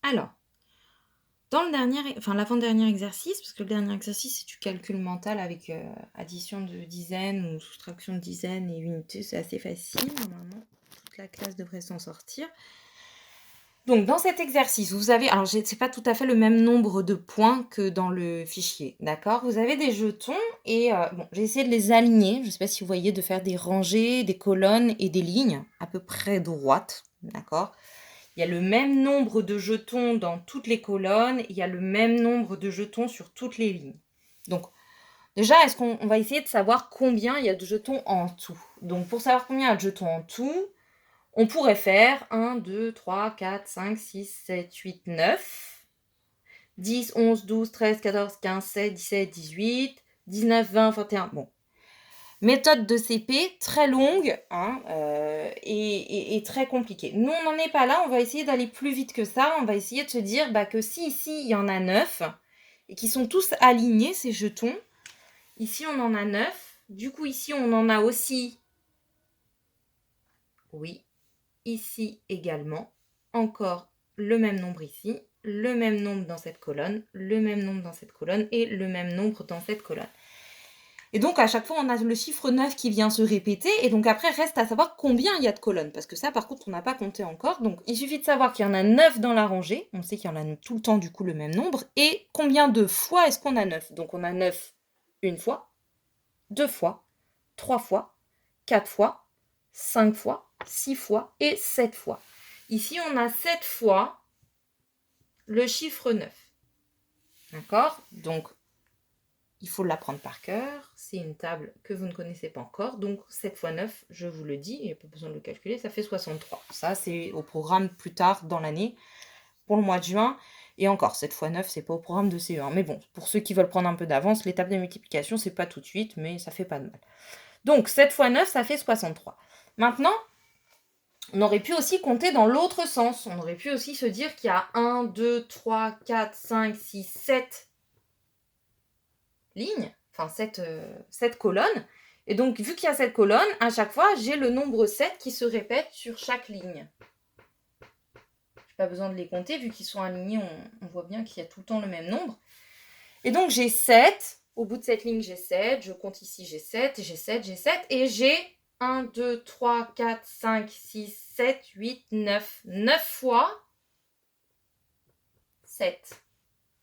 Alors, dans le dernier, enfin l'avant-dernier exercice, parce que le dernier exercice, c'est du calcul mental avec addition de dizaines ou soustraction de dizaines et unités, c'est assez facile, normalement, toute la classe devrait s'en sortir. Donc, dans cet exercice, vous avez, alors c'est pas tout à fait le même nombre de points que dans le fichier, d'accord? Vous avez des jetons et bon, j'ai essayé de les aligner. Je sais pas si vous voyez, de faire des rangées, des colonnes et des lignes à peu près droites, d'accord? Il y a le même nombre de jetons dans toutes les colonnes, il y a le même nombre de jetons sur toutes les lignes. Donc, déjà, est-ce qu'on va essayer de savoir combien il y a de jetons en tout? Donc, pour savoir combien il y a de jetons en tout, on pourrait faire 1, 2, 3, 4, 5, 6, 7, 8, 9, 10, 11, 12, 13, 14, 15, 16, 17, 18, 19, 20, 21. Bon. Méthode de CP très longue hein, et très compliquée. Nous, on n'en est pas là. On va essayer d'aller plus vite que ça. On va essayer de se dire que si ici, il y en a 9 et qui sont tous alignés, ces jetons, ici, on en a 9. Du coup, ici, on en a aussi, oui, ici également, encore le même nombre ici, le même nombre dans cette colonne, le même nombre dans cette colonne et le même nombre dans cette colonne. Et donc, à chaque fois, on a le chiffre 9 qui vient se répéter. Et donc, après, reste à savoir combien il y a de colonnes. Parce que ça, par contre, on n'a pas compté encore. Donc, il suffit de savoir qu'il y en a 9 dans la rangée. On sait qu'il y en a tout le temps, du coup, le même nombre. Et combien de fois est-ce qu'on a 9? Donc, on a 9 une fois, 2 fois, 3 fois, 4 fois, 5 fois, 6 fois et 7 fois. Ici, on a 7 fois le chiffre 9. D'accord? Donc, il faut l'apprendre par cœur. C'est une table que vous ne connaissez pas encore. Donc, 7 fois 9, je vous le dis, il n'y a pas besoin de le calculer, ça fait 63. Ça, c'est au programme plus tard dans l'année, pour le mois de juin. Et encore, 7 fois 9, c'est pas au programme de CE1. Mais bon, pour ceux qui veulent prendre un peu d'avance, les tables de multiplication, c'est pas tout de suite, mais ça fait pas de mal. Donc, 7 fois 9, ça fait 63. Maintenant, on aurait pu aussi compter dans l'autre sens. On aurait pu aussi se dire qu'il y a 1, 2, 3, 4, 5, 6, 7 lignes, enfin 7 colonnes. Et donc, vu qu'il y a cette colonne, à chaque fois, j'ai le nombre 7 qui se répète sur chaque ligne. Je n'ai pas besoin de les compter, vu qu'ils sont alignés, on voit bien qu'il y a tout le temps le même nombre. Et donc, j'ai 7. Au bout de cette ligne, j'ai 7. Je compte ici, j'ai 7, j'ai 7, j'ai 7. Et j'ai 1, 2, 3, 4, 5, 6, 7, 8, 9. 9 fois 7.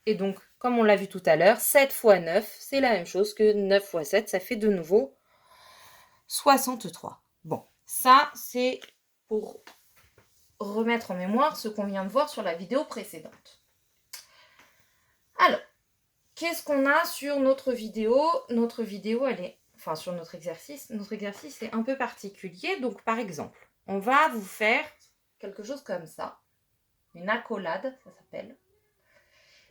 Et donc, comme on l'a vu tout à l'heure, 7 fois 9, c'est la même chose que 9 fois 7. Ça fait de nouveau 63. Bon, ça, c'est pour remettre en mémoire ce qu'on vient de voir sur la vidéo précédente. Alors, qu'est-ce qu'on a sur notre vidéo? Notre vidéo, elle est... Enfin, sur notre exercice est un peu particulier. Donc, par exemple, on va vous faire quelque chose comme ça. Une accolade, ça s'appelle.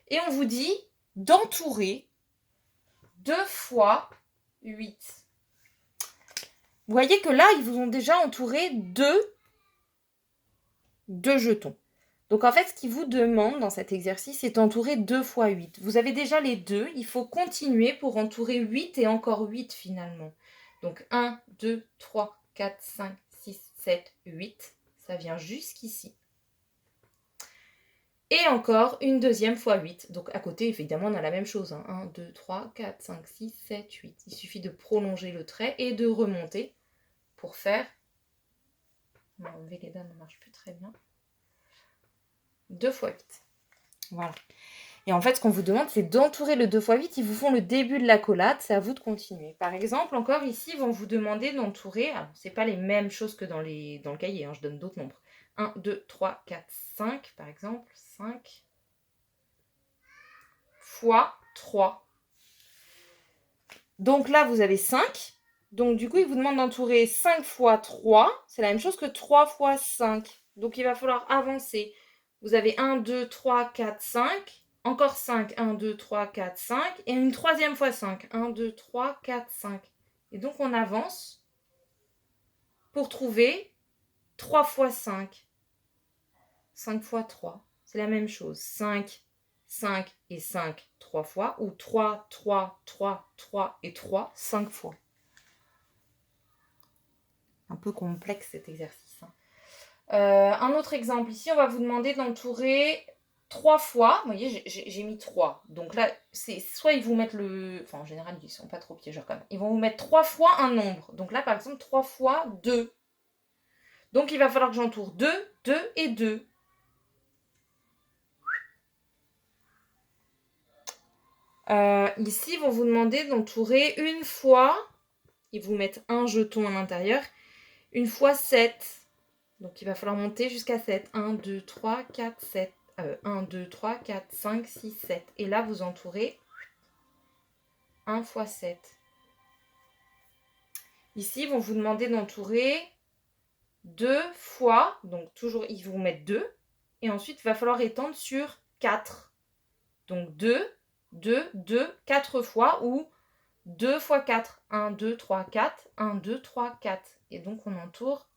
Et on vous dit d'entourer 2 fois 8. Vous voyez que là, ils vous ont déjà entouré deux jetons. Donc en fait, ce qu'ils vous demandent dans cet exercice, c'est d'entourer 2 fois 8. Vous avez déjà les deux, il faut continuer pour entourer 8 et encore 8 finalement. Donc 1, 2, 3, 4, 5, 6, 7, 8. Ça vient jusqu'ici. Et encore une deuxième fois 8. Donc à côté, évidemment, on a la même chose. 1, 2, 3, 4, 5, 6, 7, 8. Il suffit de prolonger le trait et de remonter pour faire... On va enlever les dames, ça ne marche plus très bien. 2 fois 8. Voilà. Et en fait, ce qu'on vous demande, c'est d'entourer le 2 fois 8. Ils vous font le début de l'accolade. C'est à vous de continuer. Par exemple, encore ici, ils vont vous demander d'entourer... Alors, ce n'est pas les mêmes choses que dans le cahier. Je donne d'autres nombres. 1, 2, 3, 4, 5, par exemple. 5 fois 3. Donc là, vous avez 5. Donc du coup, il vous demande d'entourer 5 fois 3. C'est la même chose que 3 fois 5. Donc il va falloir avancer. Vous avez 1, 2, 3, 4, 5. Encore 5. 1, 2, 3, 4, 5. Et une troisième fois 5. 1, 2, 3, 4, 5. Et donc on avance pour trouver 3 fois 5. 5 fois 3. C'est la même chose. 5, 5 et 5, 3 fois. Ou 3, 3, 3, 3 et 3, 5 fois. Un peu complexe cet exercice. Un autre exemple, ici, on va vous demander d'entourer 3 fois. Vous voyez, j'ai mis 3. Donc là, c'est soit ils vous mettent le... Enfin, en général, ils sont pas trop piégeurs quand même. Ils vont vous mettre 3 fois un nombre. Donc là, par exemple, 3 fois 2. Donc il va falloir que j'entoure 2, 2 et 2. Ici, ils vont vous demander d'entourer une fois, ils vous mettent un jeton à l'intérieur, une fois 7. Donc il va falloir monter jusqu'à 7. 1, 2, 3, 4, 7. 1, 2, 3, 4, 5, 6, 7. Et là, vous entourez 1 fois 7. Ici, ils vont vous demander d'entourer 2 fois, donc toujours, ils vont mettre 2. Et ensuite, il va falloir étendre sur 4. Donc 2, 2, 2, 4 fois ou 2 fois 4. 1, 2, 3, 4. 1, 2, 3, 4. Et donc, on entoure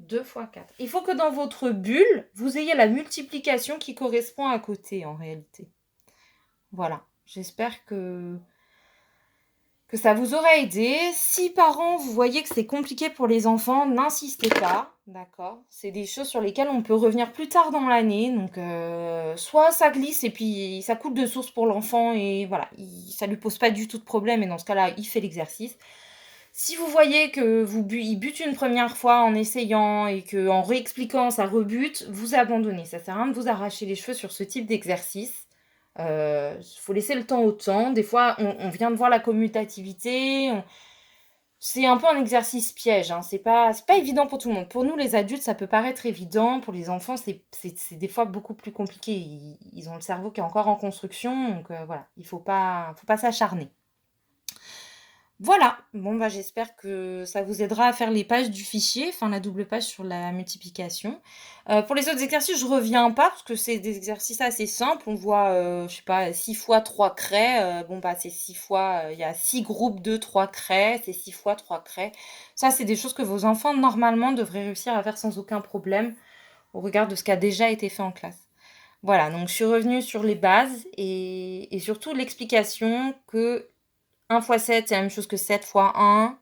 2 fois 4. Il faut que dans votre bulle, vous ayez la multiplication qui correspond à côté, en réalité. Voilà. J'espère que ça vous aura aidé. Si parents, vous voyez que c'est compliqué pour les enfants, n'insistez pas, d'accord? C'est des choses sur lesquelles on peut revenir plus tard dans l'année. Donc, soit ça glisse et puis ça coule de source pour l'enfant et voilà, ça lui pose pas du tout de problème et dans ce cas-là, il fait l'exercice. Si vous voyez que il bute une première fois en essayant et que en réexpliquant ça rebute, vous abandonnez. Ça sert à rien de vous arracher les cheveux sur ce type d'exercice. Faut laisser le temps au temps. Des fois, on vient de voir la commutativité. C'est un peu un exercice piège. Hein. C'est pas évident pour tout le monde. Pour nous, les adultes, ça peut paraître évident. Pour les enfants, c'est des fois beaucoup plus compliqué. Ils ont le cerveau qui est encore en construction. Donc voilà, il faut pas s'acharner. Voilà, bon bah j'espère que ça vous aidera à faire les pages du fichier, enfin la double page sur la multiplication. Pour les autres exercices, je reviens pas parce que c'est des exercices assez simples. On voit, je sais pas, 6 fois 3 craies. Bon bah c'est 6 fois, il y a 6 groupes de 3 craies, c'est 6 fois 3 craies. Ça, c'est des choses que vos enfants, normalement, devraient réussir à faire sans aucun problème au regard de ce qui a déjà été fait en classe. Voilà, donc je suis revenue sur les bases et surtout l'explication que 1 fois 7, c'est la même chose que 7 fois 1,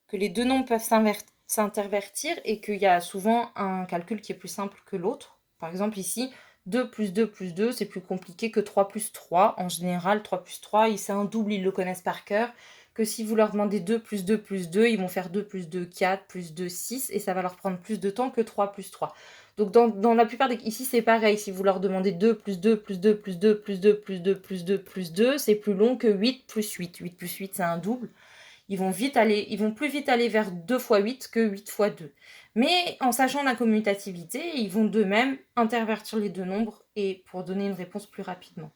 que les deux nombres peuvent s'intervertir et qu'il y a souvent un calcul qui est plus simple que l'autre. Par exemple, ici, 2 plus 2 plus 2, c'est plus compliqué que 3 plus 3. En général, 3 plus 3, c'est un double, ils le connaissent par cœur. Que si vous leur demandez 2 plus 2 plus 2, ils vont faire 2 plus 2, 4, plus 2, 6, et ça va leur prendre plus de temps que 3 plus 3. Donc dans la plupart des... Ici, c'est pareil. Si vous leur demandez 2 plus 2 plus 2 plus 2 plus 2 plus 2 plus 2 plus 2, c'est plus long que 8 plus 8. 8 plus 8, c'est un double. Ils vont plus vite aller vers 2 fois 8 que 8 fois 2. Mais en sachant la commutativité, ils vont d'eux-mêmes intervertir les deux nombres et pour donner une réponse plus rapidement.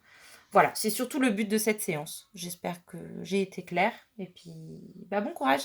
Voilà, c'est surtout le but de cette séance. J'espère que j'ai été claire et puis bon courage.